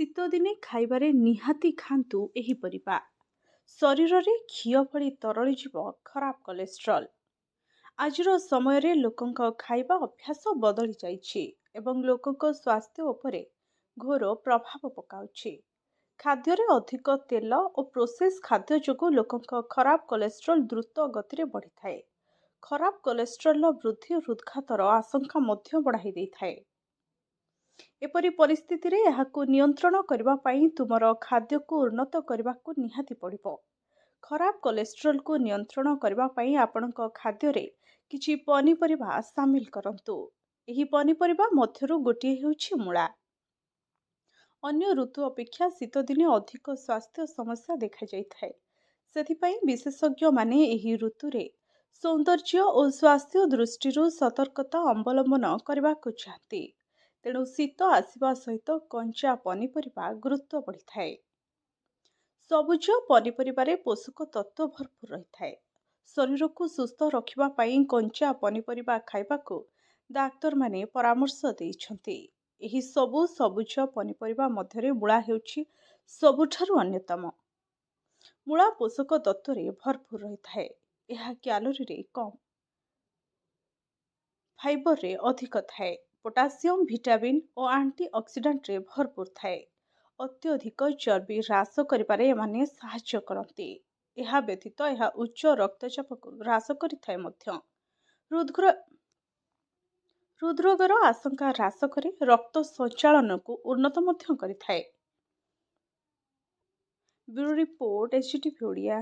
ଶୀତ ଦିନେ ଖାଇବାରେ ନିହାତି ଖାଆନ୍ତୁ ଏହି ପରିବା। ଶରୀରରେ ଘିଅ ଭଳି ତରଳିଯିବ ଖରାପ କୋଲେଷ୍ଟ୍ରଲ୍। ଆଜିର ସମୟରେ ଲୋକଙ୍କ ଖାଇବା ଅଭ୍ୟାସ ବଦଳି ଯାଇଛି ଏବଂ ଲୋକଙ୍କ ସ୍ୱାସ୍ଥ୍ୟ ଉପରେ ଘୋର ପ୍ରଭାବ ପକାଉଛି। ଖାଦ୍ୟରେ ଅଧିକ ତେଲ ଓ ପ୍ରୋସେସ୍ ଖାଦ୍ୟ ଯୋଗୁଁ ଲୋକଙ୍କ ଖରାପ କୋଲେଷ୍ଟ୍ରଲ୍ ଦ୍ରୁତ ଗତିରେ ବଢ଼ିଥାଏ। ଖରାପ କୋଲେଷ୍ଟ୍ରଲ୍ର ବୃଦ୍ଧି ହୃଦ୍ଘାତର ଆଶଙ୍କା ମଧ୍ୟ ବଢ଼ାଇ ଦେଇଥାଏ। ଏପରି ପରିସ୍ଥିତିରେ ଏହାକୁ ନିୟନ୍ତ୍ରଣ କରିବା ପାଇଁ ତୁମର ଖାଦ୍ୟକୁ ଉନ୍ନତ କରିବାକୁ ନିହାତି ପଡ଼ିବ। ଖରାପ କୋଲେଷ୍ଟ୍ରଲକୁ ନିୟନ୍ତ୍ରଣ କରିବା ପାଇଁ ଆପଣଙ୍କ ଖାଦ୍ୟରେ କିଛି ପନିପରିବା ସାମିଲ କରନ୍ତୁ। ଏହି ପନିପରିବା ମଧ୍ୟରୁ ଗୋଟିଏ ହେଉଛି ମୂଳା। ଅନ୍ୟ ଋତୁ ଅପେକ୍ଷା ଶୀତଦିନେ ଅଧିକ ସ୍ୱାସ୍ଥ୍ୟ ସମସ୍ୟା ଦେଖାଯାଇଥାଏ। ସେଥିପାଇଁ ବିଶେଷଜ୍ଞମାନେ ଏହି ଋତୁରେ ସୌନ୍ଦର୍ଯ୍ୟ ଓ ସ୍ୱାସ୍ଥ୍ୟ ଦୃଷ୍ଟିରୁ ସତର୍କତା ଅବଲମ୍ବନ କରିବାକୁ ଚାହାନ୍ତି। ତେଣୁ ଶୀତ ଆସିବା ସହିତ କଞ୍ଚା ପନିପରିବା ଗୁରୁତ୍ୱ ବଢ଼ିଥାଏ। ସବୁଜ ପନିପରିବାରେ ପୋଷକ ତତ୍ତ୍ୱ ଭରପୁର ରହିଥାଏ। ଶରୀରକୁ ସୁସ୍ଥ ରଖିବା ପାଇଁ କଞ୍ଚା ପନିପରିବା ଖାଇବାକୁ ଡାକ୍ତରମାନେ ପରାମର୍ଶ ଦେଇଛନ୍ତି। ଏହି ସବୁ ସବୁଜ ପନିପରିବା ମଧ୍ୟରେ ମୂଳା ହେଉଛି ସବୁଠାରୁ ଅନ୍ୟତମ। ମୂଳା ପୋଷକ ତତ୍ତ୍ୱରେ ଭରପୁର ରହିଥାଏ। ଏହା କ୍ୟାଲୋରିରେ କମ୍, ଫାଇବରରେ ଅଧିକ ଥାଏ। ପୋଟାସିୟମ୍, ଭିଟାମିନ୍ ଓ ଆଣ୍ଟିଅକ୍ସିଡାଣ୍ଟରେ ଭରପୁର ଥାଏ। ଅତ୍ୟଧିକ ଚର୍ବି ହ୍ରାସ କରିବାରେ ଏମାନେ ସାହାଯ୍ୟ କରନ୍ତି। ଏହା ବ୍ୟତୀତ ଏହା ଉଚ୍ଚ ରକ୍ତଚାପକୁ ହ୍ରାସ କରିଥାଏ ମଧ୍ୟ। ହୃଦରୋଗର ଆଶଙ୍କା ହ୍ରାସ କରି ରକ୍ତ ସଞ୍ଚାଳନକୁ ଉନ୍ନତ ମଧ୍ୟ କରିଥାଏ। Bureau report, HDV Odia.